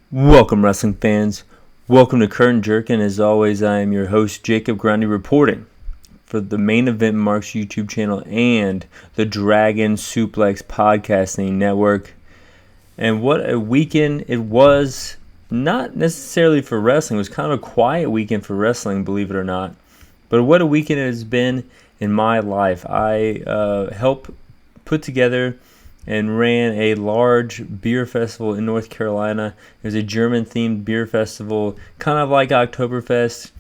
Welcome, wrestling fans. Welcome to Curtain Jerkin. As always, I am your host, Jacob Grondy, reporting for the Main Event Marks YouTube channel and the Dragon Suplex Podcasting Network. And what a weekend it was, not necessarily for wrestling. It was kind of a quiet weekend for wrestling, believe it or not. But what a weekend it has been in my life. I helped put together and ran a large beer festival in North Carolina. It was a German-themed beer festival, kind of like Oktoberfest,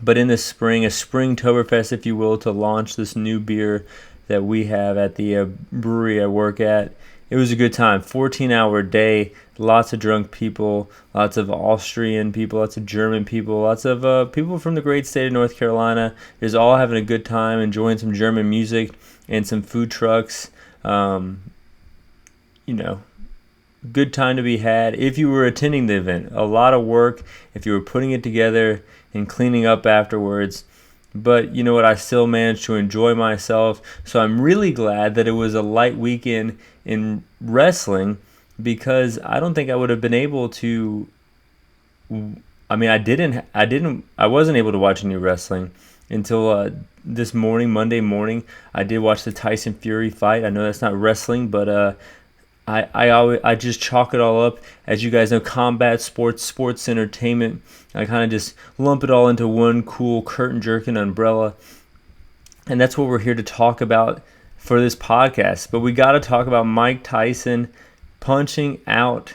but in the spring, a Springtoberfest, if you will, to launch this new beer that we have at the brewery I work at. It was a good time, 14-hour day, lots of drunk people, lots of Austrian people, lots of German people, lots of people from the great state of North Carolina. Just all having a good time, enjoying some German music and some food trucks. Good time to be had if you were attending the event. A lot of work if you were putting it together and cleaning up afterwards. But you know what? I still managed to enjoy myself. So I'm really glad that it was a light weekend in wrestling, because I don't think I would have been able to. I wasn't able to watch any wrestling until this morning, Monday morning. I did watch the Tyson Fury fight. I know that's not wrestling, but I just chalk it all up. As you guys know, combat sports entertainment. I kind of just lump it all into one cool Curtain Jerkin umbrella. And that's what we're here to talk about for this podcast. But we got to talk about Mike Tyson punching out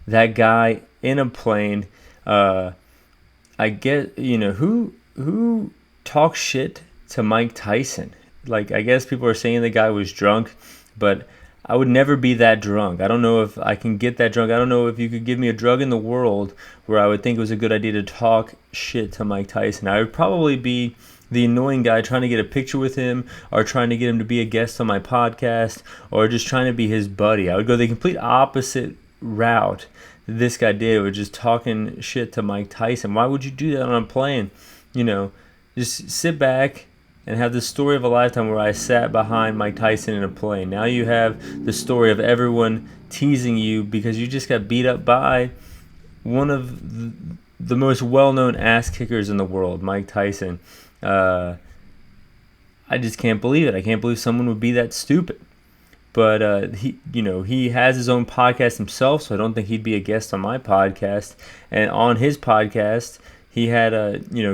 that guy in a plane. I get, who talks shit to Mike Tyson? Like, I guess people are saying the guy was drunk, but I would never be that drunk. I don't know if I can get that drunk. I don't know if you could give me a drug in the world where I would think it was a good idea to talk shit to Mike Tyson. I would probably be the annoying guy trying to get a picture with him, or trying to get him to be a guest on my podcast, or just trying to be his buddy. I would go the complete opposite route this guy did, with just talking shit to Mike Tyson. Why would you do that on a plane? Just sit back and have the story of a lifetime where I sat behind Mike Tyson in a plane. Now you have the story of everyone teasing you because you just got beat up by one of the most well-known ass kickers in the world, Mike Tyson. I just can't believe it. I can't believe someone would be that stupid. But he has his own podcast himself, so I don't think he'd be a guest on my podcast. And on his podcast, he had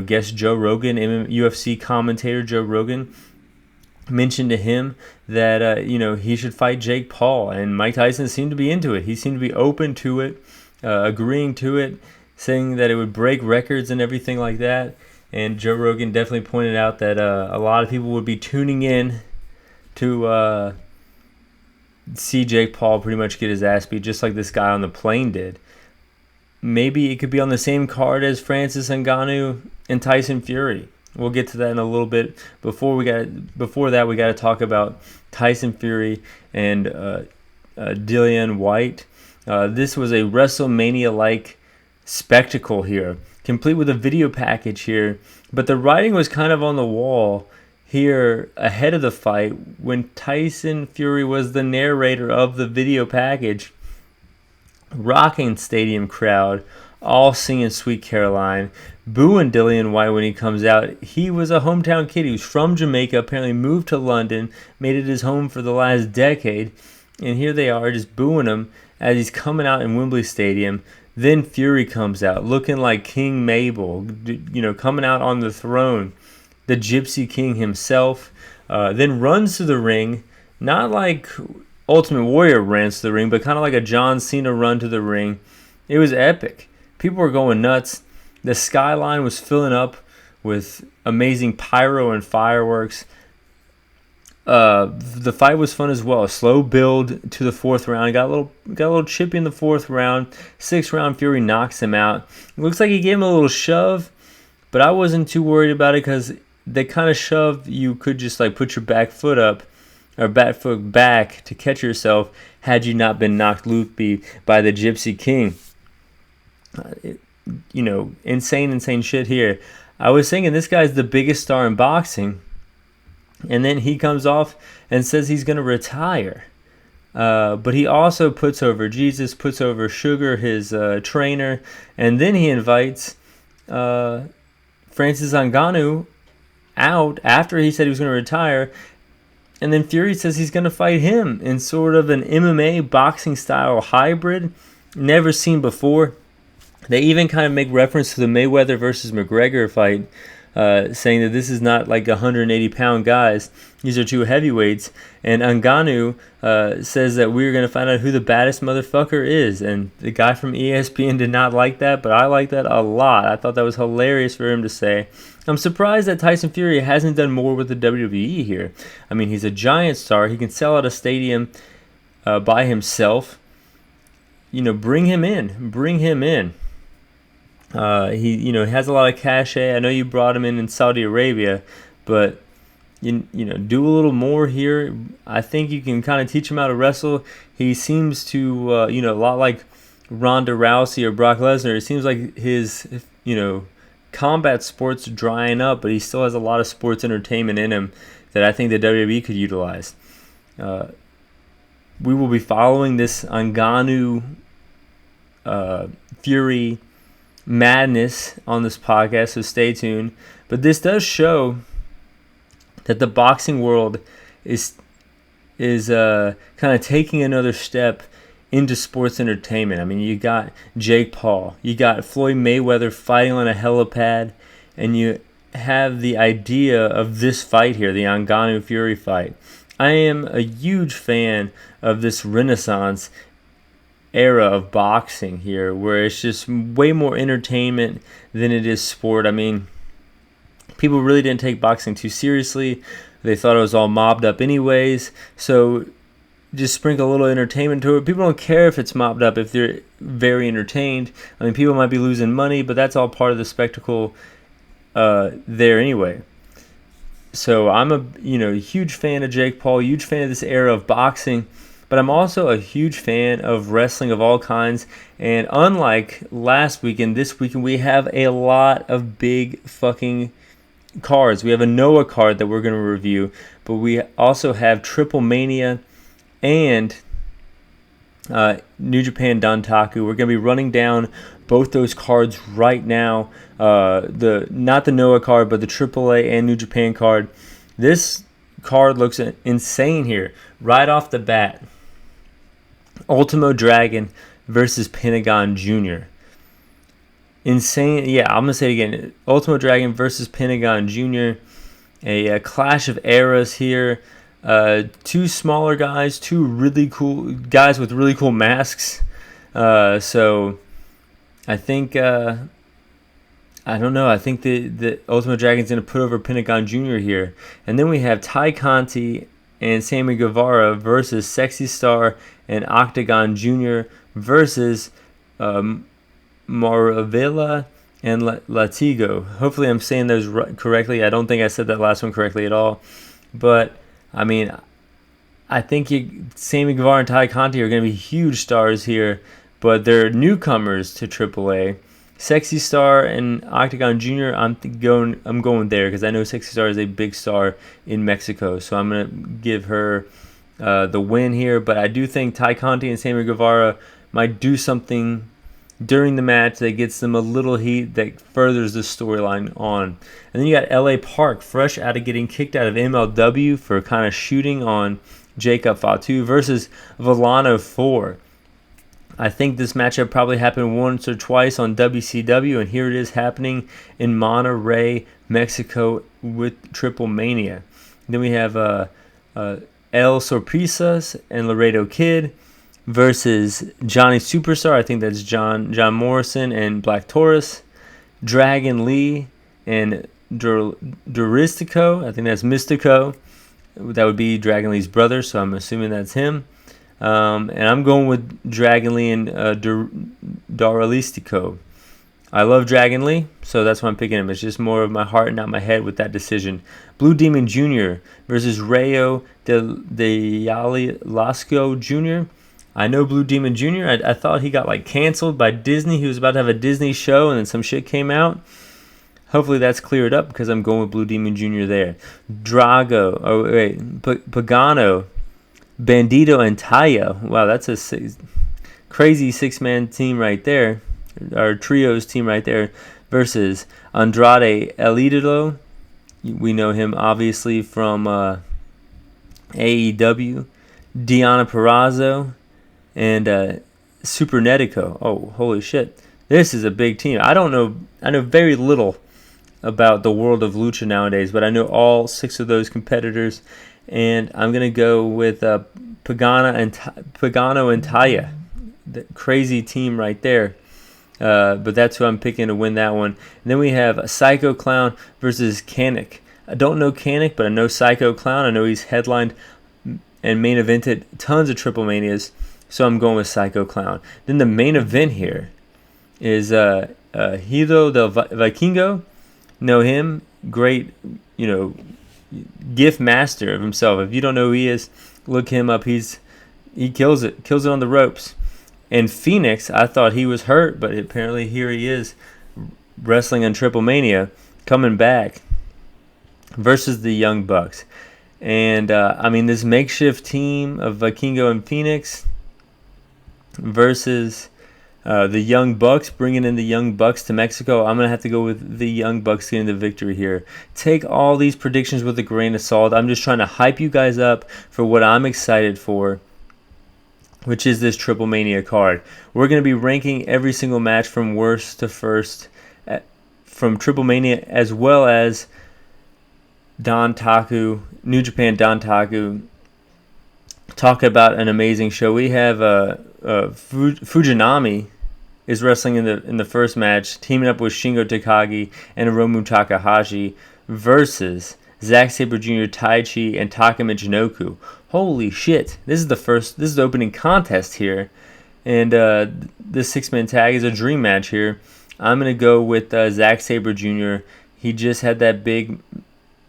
guest Joe Rogan, UFC commentator Joe Rogan, mentioned to him that he should fight Jake Paul, and Mike Tyson seemed to be into it. He seemed to be open to it, agreeing to it, saying that it would break records and everything like that. And Joe Rogan definitely pointed out that a lot of people would be tuning in to see Jake Paul pretty much get his ass beat, just like this guy on the plane did. Maybe it could be on the same card as Francis Ngannou and Tyson Fury. We'll get to that in a little bit. Before that, we got to talk about Tyson Fury and Dillian Whyte. This was a WrestleMania-like spectacle here, complete with a video package here. But the writing was kind of on the wall here ahead of the fight when Tyson Fury was the narrator of the video package. Rocking stadium crowd, all singing Sweet Caroline, booing Dillian Whyte when he comes out. He was a hometown kid. He was from Jamaica, apparently moved to London, made it his home for the last decade, and here they are just booing him as he's coming out in Wembley Stadium. Then Fury comes out looking like King Mabel, coming out on the throne, the Gypsy King himself, then runs to the ring, not like Ultimate Warrior runs to the ring, but kind of like a John Cena run to the ring. It was epic. People were going nuts. The skyline was filling up with amazing pyro and fireworks. The fight was fun as well. A slow build to the fourth round. Got a little chippy in the fourth round. Sixth round, Fury knocks him out. It looks like he gave him a little shove, but I wasn't too worried about it because they kind of shoved. You could just like put your back foot up, or back foot back to catch yourself had you not been knocked loopy by the Gypsy King. Insane shit here. I was thinking this guy's the biggest star in boxing, and then he comes off and says he's going to retire. But he also puts over Jesus, puts over Sugar, his trainer, and then he invites Francis Ngannou out after he said he was going to retire. And then Fury says he's going to fight him in sort of an MMA boxing style hybrid, never seen before. They even kind of make reference to the Mayweather versus McGregor fight, saying that this is not like 180-pound guys. These are two heavyweights. And Ngannou says that we're going to find out who the baddest motherfucker is. And the guy from ESPN did not like that, but I like that a lot. I thought that was hilarious for him to say. I'm surprised that Tyson Fury hasn't done more with the WWE here. I mean, he's a giant star. He can sell out a stadium by himself. Bring him in. Bring him in. He has a lot of cachet. I know you brought him in Saudi Arabia, but do a little more here. I think you can kind of teach him how to wrestle. He seems to a lot like Ronda Rousey or Brock Lesnar. It seems like his combat sports drying up, but he still has a lot of sports entertainment in him that I think the WWE could utilize. We will be following this Ngannou Fury madness on this podcast, so stay tuned. But this does show that the boxing world is kind of taking another step into sports entertainment. I mean, you got Jake Paul, you got Floyd Mayweather fighting on a helipad, and you have the idea of this fight here, the Ngannou Fury fight. I am a huge fan of this Renaissance era of boxing here, where it's just way more entertainment than it is sport. I mean, people really didn't take boxing too seriously. They thought it was all mobbed up anyways, so just sprinkle a little entertainment to it. People don't care if it's mobbed up if they're very entertained. I mean, people might be losing money, but that's all part of the spectacle there anyway. So I'm a huge fan of Jake Paul, huge fan of this era of boxing, but I'm also a huge fan of wrestling of all kinds. And unlike last weekend, this weekend we have a lot of big fucking cards. We have a Noah card that we're going to review, but we also have TripleMania and New Japan Dontaku. We're going to be running down both those cards right now. Not the Noah card, but the AAA and New Japan card. This card looks insane here right off the bat. Ultimo Dragon versus Pentagon Jr. Insane. Yeah, I'm going to say it again. Ultimo Dragon versus Pentagon Jr. A clash of eras here. Two smaller guys, two really cool guys with really cool masks. So I think I don't know. I think the Ultimo Dragon's going to put over Pentagon Jr. here. And then we have Ty Conti and Sammy Guevara versus Sexy Star and Octagon Jr. versus Maravilla and Latigo. Hopefully I'm saying those correctly. I don't think I said that last one correctly at all. But, I mean, I think Sammy Guevara and Ty Conti are going to be huge stars here. But they're newcomers to AAA. Sexy Star and Octagon Jr. I'm going there because I know Sexy Star is a big star in Mexico, so I'm gonna give her the win here. But I do think Ty Conti and Sammy Guevara might do something during the match that gets them a little heat that furthers the storyline on. And then you got LA Park, fresh out of getting kicked out of MLW for kind of shooting on Jacob Fatu versus Volano 4. I think this matchup probably happened once or twice on WCW, and here it is happening in Monterrey, Mexico with TripleMania. Then we have El Sorpresas and Laredo Kid versus Johnny Superstar. I think that's John Morrison and Black Taurus. Dragon Lee and Duristico. I think that's Mystico. That would be Dragon Lee's brother, so I'm assuming that's him. And I'm going with Dragon Lee and Daralistico. I love Dragon Lee, so that's why I'm picking him. It's just more of my heart and not my head with that decision. Blue Demon Jr. versus Rayo de Yali Lasco Jr. I know Blue Demon Jr. I thought he got canceled by Disney. He was about to have a Disney show, and then some shit came out. Hopefully that's cleared up because I'm going with Blue Demon Jr. there. Pagano Bandito and Taya. Wow, that's a crazy six-man team right there. Our trios team right there. Versus Andrade El Idolo. We know him obviously from AEW. Deonna Purrazzo and Supernetico. Oh, holy shit. This is a big team. I know very little about the world of lucha nowadays, but I know all 6 of those competitors, and I'm going to go with Pagano and Taya. The crazy team right there. But that's who I'm picking to win that one. And then we have Psycho Clown versus Kanik. I don't know Kanik, but I know Psycho Clown. I know he's headlined and main evented tons of TripleManias, so I'm going with Psycho Clown. Then the main event here is Hiro del Vikingo. Know him? Great, gift master of himself. If you don't know who he is, look him up. He kills it on the ropes. And Phoenix, I thought he was hurt, but apparently here he is wrestling on TripleMania, coming back versus the Young Bucks. And, this makeshift team of Vikingo and Phoenix versus the Young Bucks, bringing in the Young Bucks to Mexico. I'm going to have to go with the Young Bucks getting the victory here. Take all these predictions with a grain of salt. I'm just trying to hype you guys up for what I'm excited for, which is this TripleMania card. We're going to be ranking every single match from worst to first from TripleMania, as well as Dontaku, New Japan Dontaku. Talk about an amazing show. We have Fujinami is wrestling in the first match, teaming up with Shingo Takagi and Hiromu Takahashi versus Zack Sabre Jr., Taichi, and Taka Michinoku. Holy shit! This is the opening contest here, and this 6-man tag is a dream match here. I'm gonna go with Zack Sabre Jr. He just had that big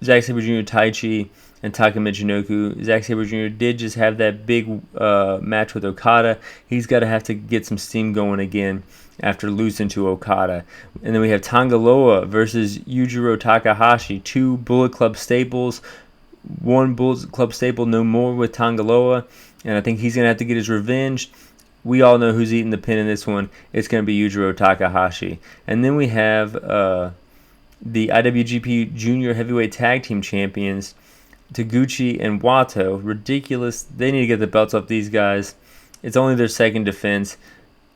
Zack Sabre Jr., Taichi, and Taka Michinoku. Zack Sabre Jr. did just have that big match with Okada. He's got to have to get some steam going again after losing to Okada. And then we have Tangaloa versus Yujiro Takahashi, 2 Bullet Club staples. 1 Bullet Club staple, no more with Tangaloa. And I think he's going to have to get his revenge. We all know who's eating the pin in this one. It's going to be Yujiro Takahashi. And then we have the IWGP Junior Heavyweight Tag Team Champions, Taguchi and Wato. Ridiculous. They need to get the belts off these guys. It's only their second defense,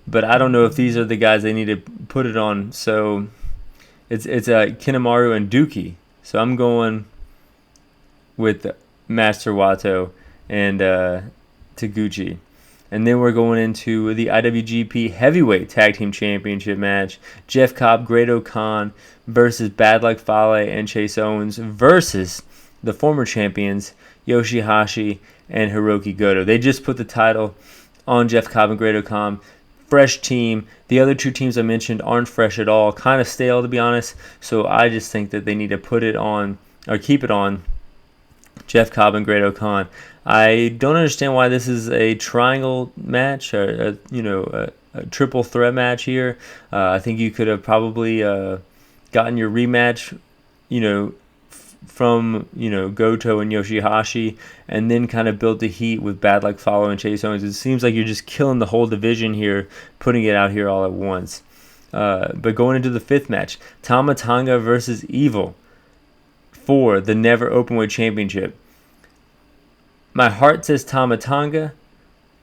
but I don't know if these are the guys they need to put it on. So it's Kinemaru and Dookie. So I'm going with Master Wato and Taguchi. And then we're going into the IWGP Heavyweight Tag Team Championship match. Jeff Cobb, Great Khan versus Bad Luck Fale and Chase Owens versus the former champions, Yoshihashi and Hiroki Goto. They just put the title on Jeff Cobb and Great Khan. Fresh team. The other 2 teams I mentioned aren't fresh at all. Kind of stale, to be honest. So I just think that they need to put it on, or keep it on, Jeff Cobb and Great Khan. I don't understand why this is a triangle match, or a triple threat match here. I think you could have probably gotten your rematch, from Goto and Yoshihashi, and then kind of built the heat with Bad Luck Fale and Chase Owens. It seems like you're just killing the whole division here, putting it out here all at once. But going into the 5th match, Tama Tonga versus Evil for the Never Openweight Championship. My heart says Tama Tonga,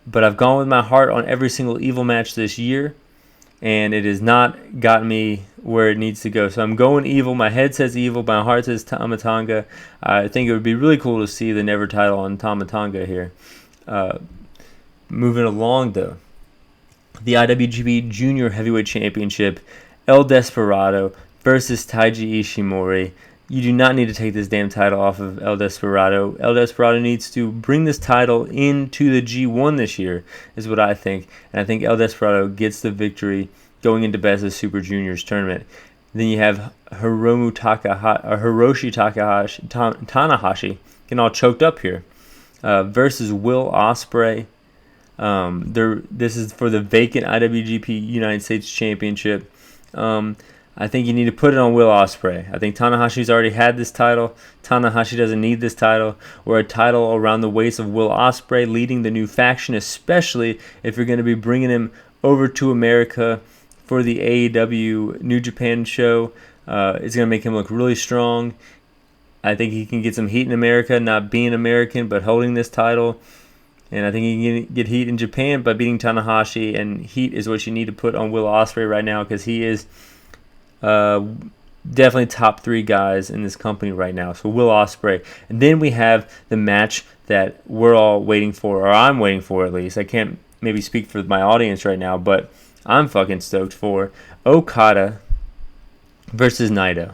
but I've gone with my heart on every single Evil match this year, and it has not gotten me where it needs to go. So I'm going Evil. My head says Evil. My heart says Tama Tonga. I think it would be really cool to see the Never title on Tama Tonga here. Moving along, though. The IWGP Junior Heavyweight Championship, El Desperado versus Taiji Ishimori. You do not need to take this damn title off of El Desperado. El Desperado needs to bring this title into the G1 this year, is what I think. And I think El Desperado gets the victory going into Best of Super Juniors tournament. Then you have Hiroshi Tanahashi, getting all choked up here, versus Will Ospreay. This is for the vacant IWGP United States Championship. I think you need to put it on Will Ospreay. I think Tanahashi's already had this title. Tanahashi doesn't need this title, or a title around the waist of Will Ospreay leading the new faction, especially if you're going to be bringing him over to America for the AEW New Japan show. It's going to make him look really strong. I think he can get some heat in America, not being American, but holding this title. And I think he can get heat in Japan by beating Tanahashi, and heat is what you need to put on Will Ospreay right now, because he is definitely top 3 guys in this company right now. So Will Ospreay. And then we have the match that we're all waiting for, or I'm waiting for at least. I can't maybe speak for my audience right now, but I'm fucking stoked for Okada versus Naito.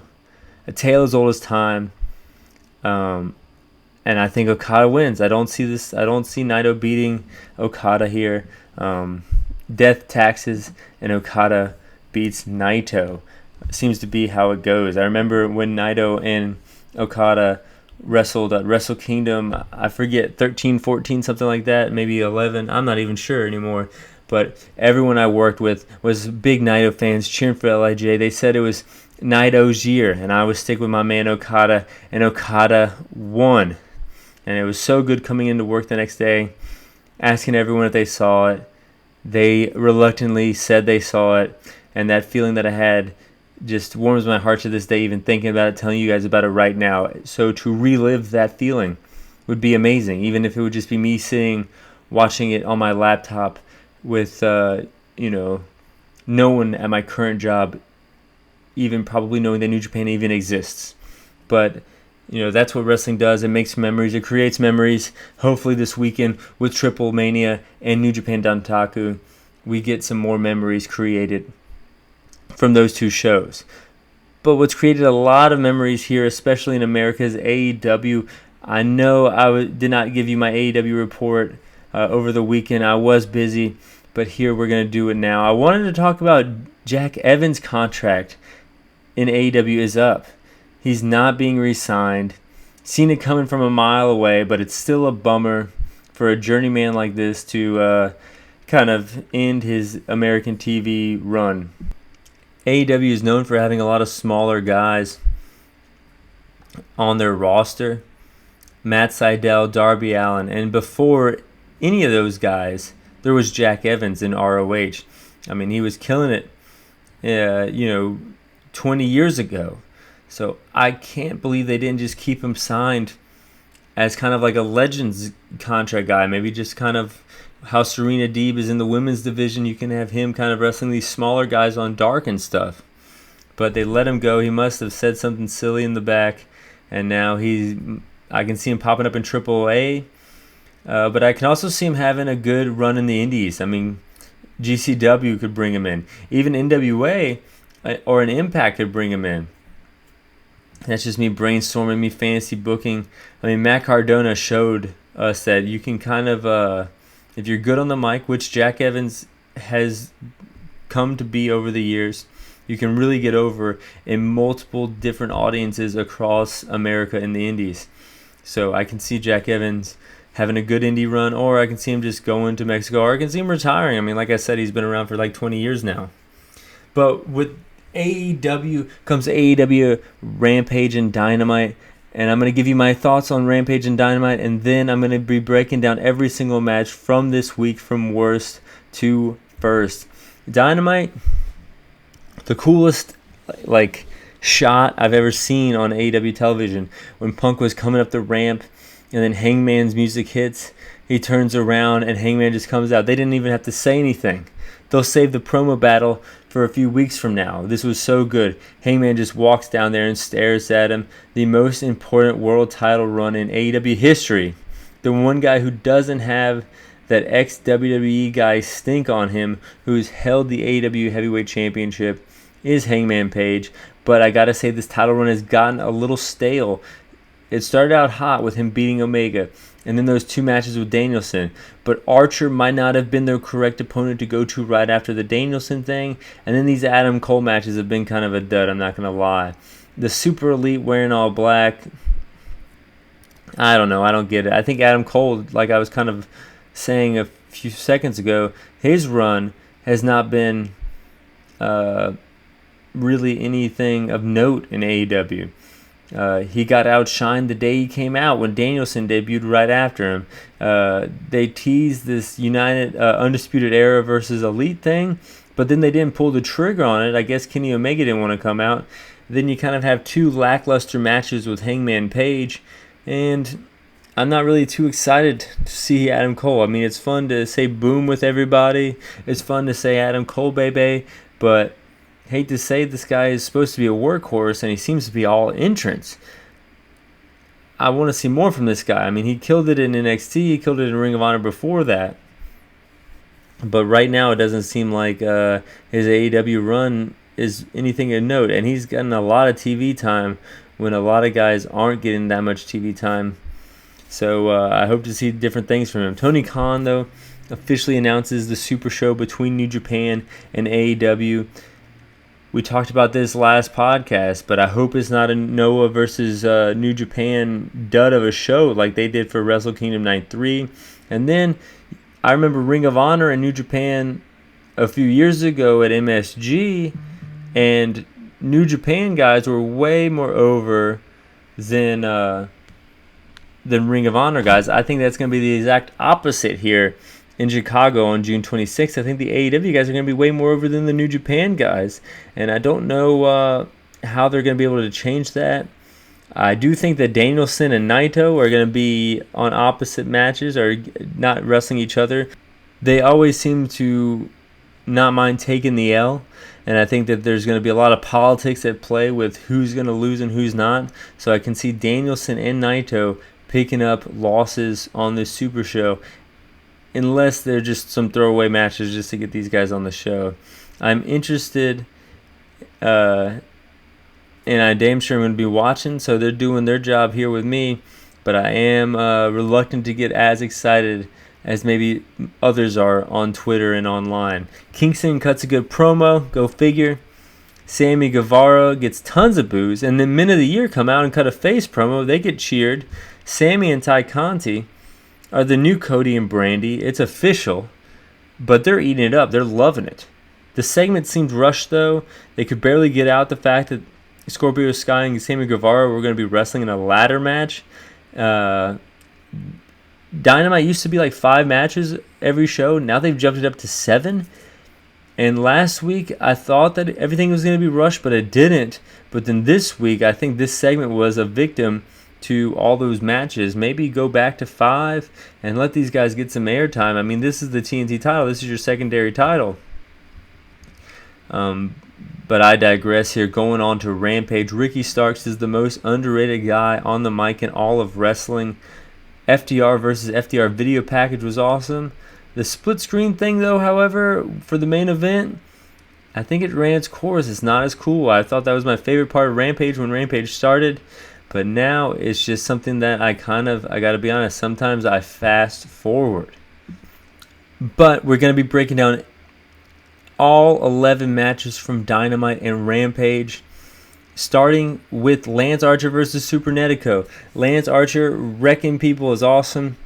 A tale as old as time. And I think Okada wins. I don't see Naito beating Okada here. Death taxes, and Okada beats Naito. Seems to be how it goes. I remember when Naito and Okada wrestled at Wrestle Kingdom, I forget, 13, 14, something like that, maybe 11. I'm not even sure anymore. But everyone I worked with was big Naito fans cheering for LIJ. They said it was Naito's year, and I would stick with my man Okada, and Okada won. And it was so good coming into work the next day, asking everyone if they saw it. They reluctantly said they saw it, and that feeling that I had just warms my heart to this day, even thinking about it, telling you guys about it right now. So to relive that feeling would be amazing, even if it would just be me sitting, watching it on my laptop with, no one at my current job even probably knowing that New Japan even exists. But that's what wrestling does. It makes memories. It creates memories. Hopefully this weekend with TripleMania and New Japan Dontaku, we get some more memories created from those 2 shows. But what's created a lot of memories here, especially in America, is AEW. I know I did not give you my AEW report over the weekend. I was busy, but here we're going to do it now. I wanted to talk about Jack Evans' contract in AEW is up. He's not being re-signed. Seen it coming from a mile away, but it's still a bummer for a journeyman like this to kind of end his American TV run. AEW is known for having a lot of smaller guys on their roster. Matt Sydal, Darby Allin, and before any of those guys, there was Jack Evans in ROH. I mean, he was killing it, 20 years ago. So I can't believe they didn't just keep him signed as kind of like a Legends contract guy. Maybe just kind of how Serena Deeb is in the women's division. You can have him kind of wrestling these smaller guys on Dark and stuff. But they let him go. He must have said something silly in the back. And now I can see him popping up in AAA. But I can also see him having a good run in the Indies. I mean, GCW could bring him in. Even NWA or an Impact could bring him in. That's just me brainstorming, me fantasy booking. I mean, Matt Cardona showed us that you can kind of, if you're good on the mic, which Jack Evans has come to be over the years, you can really get over in multiple different audiences across America in the Indies. So I can see Jack Evans having a good indie run, or I can see him just going to Mexico, or I can see him retiring. I mean, like I said, he's been around for like 20 years now. But with AEW comes AEW Rampage and Dynamite, and I'm going to give you my thoughts on Rampage and Dynamite, and then I'm going to be breaking down every single match from this week from worst to first. Dynamite, the coolest shot I've ever seen on AEW television, when Punk was coming up the ramp and then Hangman's music hits, he turns around and Hangman just comes out. They didn't even have to say anything. They'll save the promo battle for a few weeks from now. This was so good. Hangman just walks down there and stares at him. The most important world title run in AEW history. The one guy who doesn't have that ex-WWE guy stink on him, who's held the AEW Heavyweight Championship, is Hangman Page. But I gotta say, this title run has gotten a little stale. It started out hot with him beating Omega, and then those 2 matches with Danielson. But Archer might not have been the correct opponent to go to right after the Danielson thing. And then these Adam Cole matches have been kind of a dud, I'm not going to lie. The Super Elite wearing all black, I don't know, I don't get it. I think Adam Cole, like I was kind of saying a few seconds ago, his run has not been really anything of note in AEW. He got outshined the day he came out when Danielson debuted right after him. They teased this United Undisputed Era versus Elite thing, but then they didn't pull the trigger on it. I guess Kenny Omega didn't want to come out. Then you kind of have two lackluster matches with Hangman Page, and I'm not really too excited to see Adam Cole. I mean, it's fun to say boom with everybody. It's fun to say Adam Cole, baby, but hate to say this guy is supposed to be a workhorse and he seems to be all entrance. I want to see more from this guy. I mean, he killed it in NXT, he killed it in Ring of Honor before that. But right now it doesn't seem like his AEW run is anything of note. And he's gotten a lot of TV time when a lot of guys aren't getting that much TV time. So I hope to see different things from him. Tony Khan, though, officially announces the Super Show between New Japan and AEW. We talked about this last podcast, but I hope it's not a Noah versus New Japan dud of a show like they did for Wrestle Kingdom Night 3. And then I remember Ring of Honor and New Japan a few years ago at MSG, and New Japan guys were way more over than Ring of Honor guys. I think that's going to be the exact opposite here in Chicago on June 26th. I think the AEW guys are going to be way more over than the New Japan guys, and I don't know how they're going to be able to change that. I do think that Danielson and Naito are going to be on opposite matches or not wrestling each other. They always seem to not mind taking the L, and I think that there's going to be a lot of politics at play with who's going to lose and who's not. So I can see Danielson and Naito picking up losses on this Super Show, unless they're just some throwaway matches just to get these guys on the show. I'm interested, and I damn sure I'm going to be watching, so they're doing their job here with me, but I am reluctant to get as excited as maybe others are on Twitter and online. Kingston cuts a good promo, go figure. Sammy Guevara gets tons of boos, and then Men of the Year come out and cut a face promo. They get cheered. Sammy and Ty Conti are the new Cody and Brandy. It's official, but they're eating it up. They're loving it. The segment seemed rushed, though. They could barely get out the fact that Scorpio Sky and Sammy Guevara were going to be wrestling in a ladder match. Dynamite used to be like 5 matches every show. Now they've jumped it up to 7. And last week, I thought that everything was going to be rushed, but it didn't. But then this week, I think this segment was a victim to all those matches. Maybe go back to 5 and let these guys get some airtime. I mean, this is the TNT title. This is your secondary title. But I digress here. Going on to Rampage. Ricky Starks is the most underrated guy on the mic in all of wrestling. FTR versus FTR video package was awesome. The split screen thing, though, however, for the main event, I think it ran its course. It's not as cool. I thought that was my favorite part of Rampage when Rampage started. But now it's just something that I gotta be honest, sometimes I fast forward. But we're going to be breaking down all 11 matches from Dynamite and Rampage, starting with Lance Archer versus Supernetico. Lance Archer wrecking people is awesome.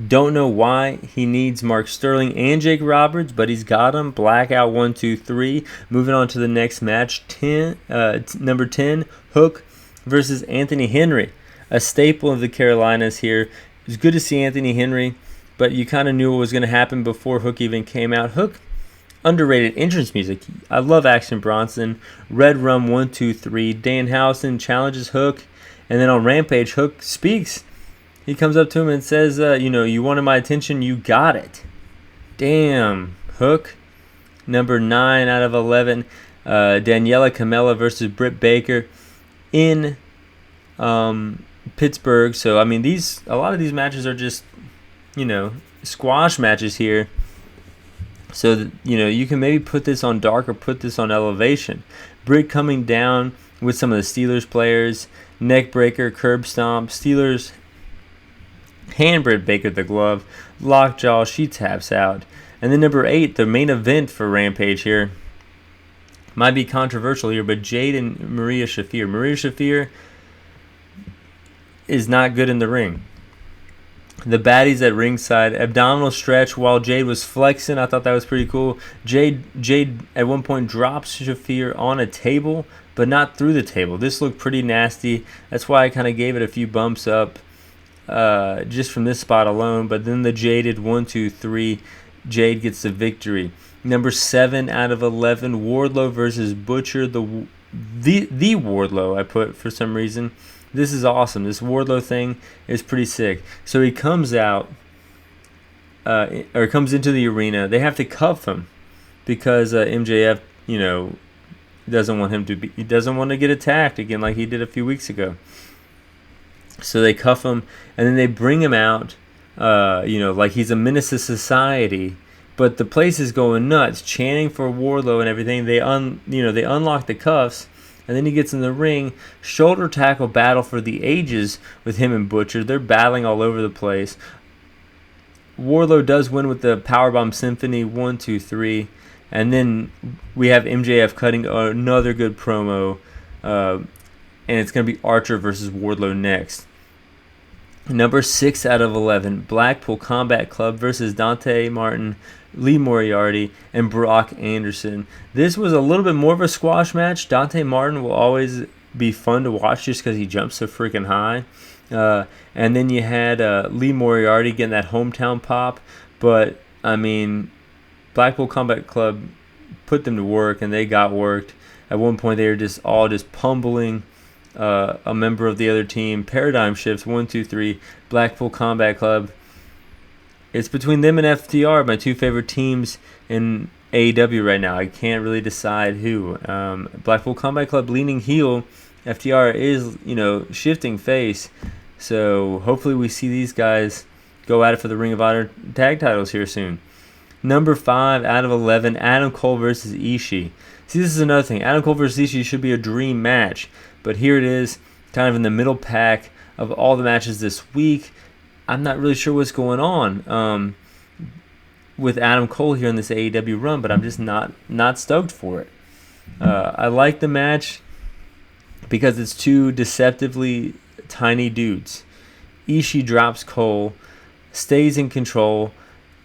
Don't know why he needs Mark Sterling and Jake Roberts, but he's got them. Blackout 1, 2, 3. Moving on to the next match, number 10, Hook versus Anthony Henry. A staple of the Carolinas here. It was good to see Anthony Henry, but you kind of knew what was going to happen before Hook even came out. Hook, underrated entrance music. I love Action Bronson. Red Rum 1, 2, 3. Danhausen challenges Hook, and then on Rampage, Hook speaks. He comes up to him and says, you wanted my attention, you got it. Damn, Hook. Number 9 out of 11. Daniela Camilla versus Britt Baker in Pittsburgh. So, I mean, a lot of these matches are just, squash matches here. So, that, you can maybe put this on Dark or put this on Elevation. Britt coming down with some of the Steelers players. Neck breaker, curb stomp. Steelers hand Britt Baker the glove. Lockjaw, she taps out. And then number 8, the main event for Rampage here. Might be controversial here, but Jade and Maria Shafir. Maria Shafir is not good in the ring. The baddies at ringside, abdominal stretch while Jade was flexing. I thought that was pretty cool. Jade at one point drops Shafir on a table, but not through the table. This looked pretty nasty. That's why I kind of gave it a few bumps up just from this spot alone. But then the Jaded 1, 2, 3. Jade gets the victory. Number 7 out of 11, Wardlow versus Butcher. The Wardlow I put for some reason. This is awesome. This Wardlow thing is pretty sick. So he comes out, or comes into the arena. They have to cuff him because MJF, doesn't want him to be. He doesn't want to get attacked again like he did a few weeks ago. So they cuff him, and then they bring him out, like he's a menace to society. But the place is going nuts, chanting for Wardlow and everything. They unlock the cuffs. And then he gets in the ring, shoulder tackle battle for the ages with him and Butcher. They're battling all over the place. Wardlow does win with the Powerbomb Symphony, 1, 2, 3. And then we have MJF cutting another good promo. And it's going to be Archer versus Wardlow next. Number 6 out of 11, Blackpool Combat Club versus Dante Martin, Lee Moriarty, and Brock Anderson. This was a little bit more of a squash match. Dante Martin will always be fun to watch just because he jumps so freaking high. And then you had Lee Moriarty getting that hometown pop. But, Blackpool Combat Club put them to work, and they got worked. At one point, they were just pummeling a member of the other team. Paradigm shifts, 1, 2, 3. Blackpool Combat Club. It's between them and FTR, my two favorite teams in AEW right now. I can't really decide who. Blackpool Combat Club leaning heel. FTR is, shifting face. So hopefully we see these guys go at it for the Ring of Honor tag titles here soon. Number 5 out of 11, Adam Cole versus Ishii. See, this is another thing. Adam Cole versus Ishii should be a dream match. But here it is, kind of in the middle pack of all the matches this week. I'm not really sure what's going on with Adam Cole here in this AEW run, but I'm just not stoked for it. I like the match because it's two deceptively tiny dudes. Ishii drops Cole, stays in control,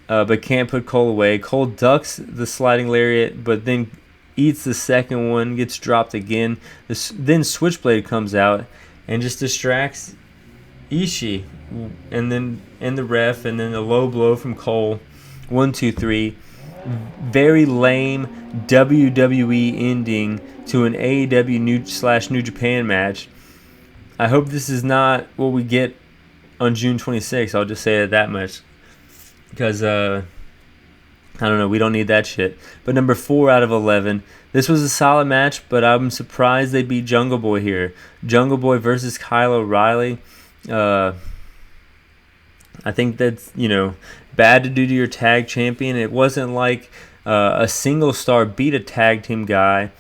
but can't put Cole away. Cole ducks the sliding lariat, but then eats the second one, gets dropped again. Then Switchblade comes out and just distracts Ishii, and the ref, and then a low blow from Cole. 1, 2, 3. Very lame WWE ending to an AEW New Japan match. I hope this is not what we get on June 26th. I'll just say it that much. Because, I don't know, we don't need that shit. But number 4 out of 11. This was a solid match, but I'm surprised they beat Jungle Boy here. Jungle Boy versus Kylo Reilly. I think that's, bad to do to your tag champion. It wasn't like a single star beat a tag team guy.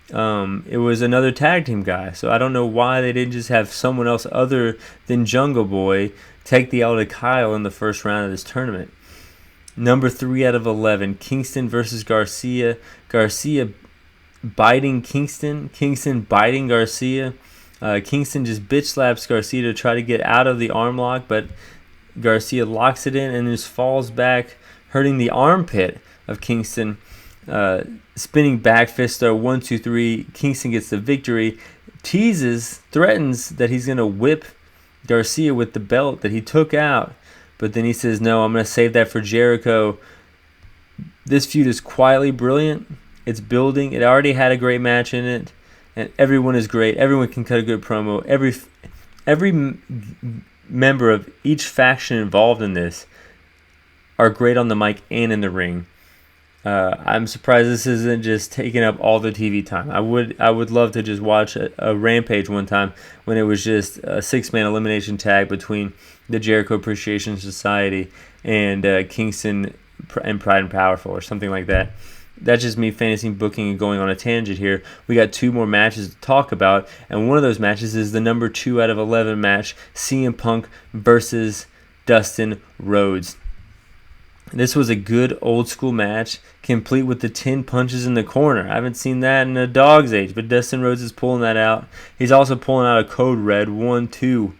It was another tag team guy. So I don't know why they didn't just have someone else other than Jungle Boy take the L to Kyle in the first round of this tournament. Number 3 out of 11, Kingston versus Garcia. Garcia biting Kingston. Kingston biting Garcia. Kingston just bitch slaps Garcia to try to get out of the arm lock, but Garcia locks it in and just falls back, hurting the armpit of Kingston. Spinning back fist throw, 1, 2, 3. Kingston gets the victory. Threatens that he's going to whip Garcia with the belt that he took out. But then he says, no, I'm going to save that for Jericho. This feud is quietly brilliant. It's building. It already had a great match in it. And everyone is great. Everyone can cut a good promo. Every member of each faction involved in this are great on the mic and in the ring. I'm surprised this isn't just taking up all the TV time. I would love to just watch a Rampage one time when it was just a 6-man elimination tag between the Jericho Appreciation Society and Kingston and Pride and Powerful or something like that. That's just me fantasy booking and going on a tangent here. We got 2 more matches to talk about, and one of those matches is the number 2 out of 11 match, CM Punk versus Dustin Rhodes. This was a good old school match, complete with the 10 punches in the corner. I haven't seen that in a dog's age, but Dustin Rhodes is pulling that out. He's also pulling out a Code Red 1-2.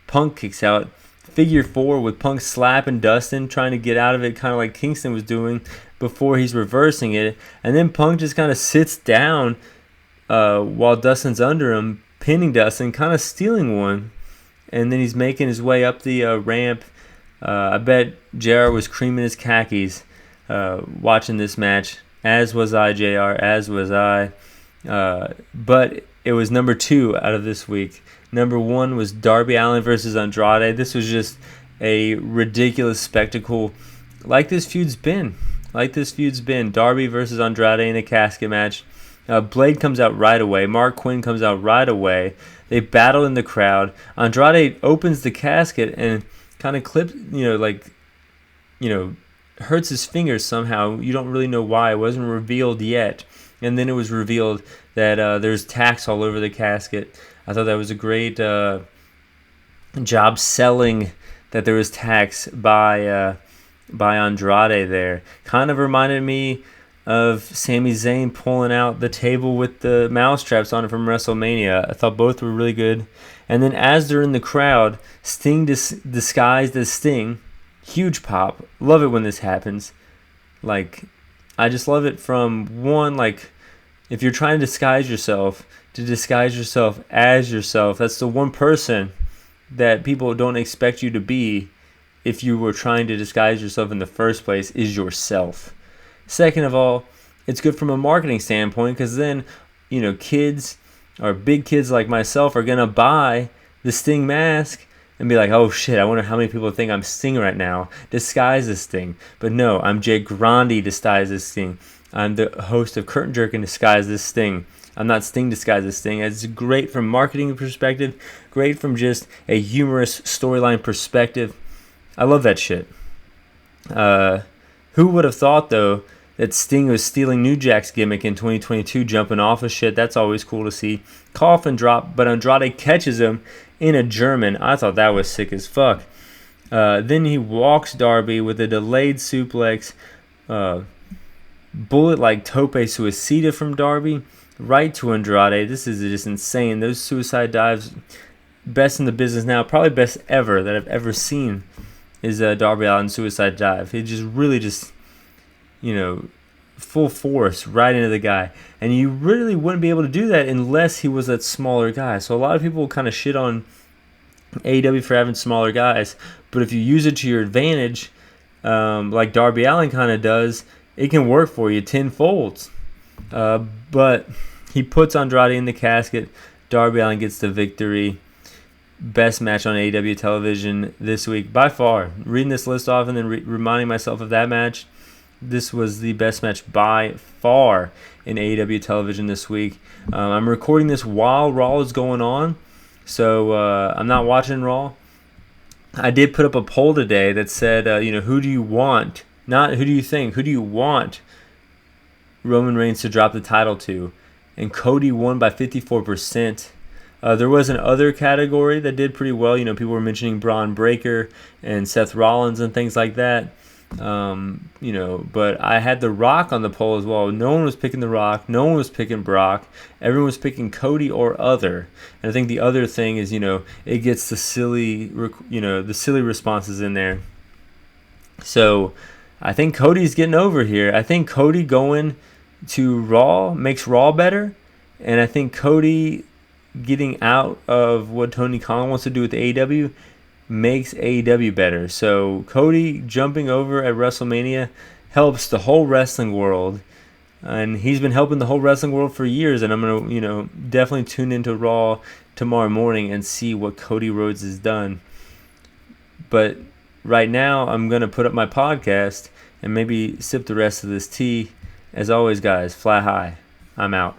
Punk kicks out, figure four with Punk slapping Dustin, trying to get out of it, kind of like Kingston was doing before he's reversing it. And then Punk just kind of sits down while Dustin's under him, pinning Dustin, kind of stealing one. And then he's making his way up the ramp. I bet JR was creaming his khakis watching this match, as was I, JR, as was I. But it was number 2 out of this week. Number 1 was Darby Allin versus Andrade. This was just a ridiculous spectacle, like this feud's been. Darby versus Andrade in a casket match. Blade comes out right away. Mark Quinn comes out right away. They battle in the crowd. Andrade opens the casket and kind of clips, hurts his fingers somehow. You don't really know why. It wasn't revealed yet. And then it was revealed that there's tacks all over the casket. I thought that was a great job selling that there was tacks by Andrade there. Kind of reminded me of Sami Zayn pulling out the table with the mousetraps on it from WrestleMania. I thought both were really good. And then as they're in the crowd, Sting disguised as Sting. Huge pop. Love it when this happens. Like, I just love it from one, like, if you're trying to disguise yourself as yourself. That's the one person that people don't expect you to be if you were trying to disguise yourself in the first place, is yourself. Second of all, it's good from a marketing standpoint because then, kids or big kids like myself are going to buy the Sting mask and be like, oh shit, I wonder how many people think I'm Sting right now, disguised as Sting. But no, I'm Jacob Grondy disguised as Sting. I'm the host of Curtain Jerkin disguised as Sting. I'm not Sting disguised as Sting. It's great from a marketing perspective, great from just a humorous storyline perspective. I love that shit. Who would have thought, though, that Sting was stealing New Jack's gimmick in 2022, jumping off of shit? That's always cool to see. Coffin drop, but Andrade catches him in a German. I thought that was sick as fuck. Then he walks Darby with a delayed suplex, bullet-like tope suicida from Darby, right to Andrade. This is just insane. Those suicide dives, best in the business now, probably best ever that I've ever seen, is Darby Allin suicide dive. He just really full force right into the guy. And you really wouldn't be able to do that unless he was that smaller guy. So a lot of people kind of shit on AEW for having smaller guys. But if you use it to your advantage, like Darby Allin kind of does, it can work for you tenfold. But he puts Andrade in the casket. Darby Allin gets the victory. Best match on AEW television this week by far. Reading this list off and then reminding myself of that match, this was the best match by far in AEW television this week. I'm recording this while Raw is going on, so I'm not watching Raw. I did put up a poll today that said, who do you want? Not who do you think. Who do you want Roman Reigns to drop the title to? And Cody won by 54%. There was an other category that did pretty well. People were mentioning Braun Breaker and Seth Rollins and things like that. But I had The Rock on the poll as well. No one was picking The Rock. No one was picking Brock. Everyone was picking Cody or other. And I think the other thing is, it gets the silly responses in there. So I think Cody's getting over here. I think Cody going to Raw makes Raw better. And I think Cody getting out of what Tony Khan wants to do with AEW makes AEW better. So Cody jumping over at WrestleMania helps the whole wrestling world, and he's been helping the whole wrestling world for years. And I'm gonna, definitely tune into Raw tomorrow morning and see what Cody Rhodes has done. But right now, I'm gonna put up my podcast and maybe sip the rest of this tea. As always, guys, fly high. I'm out.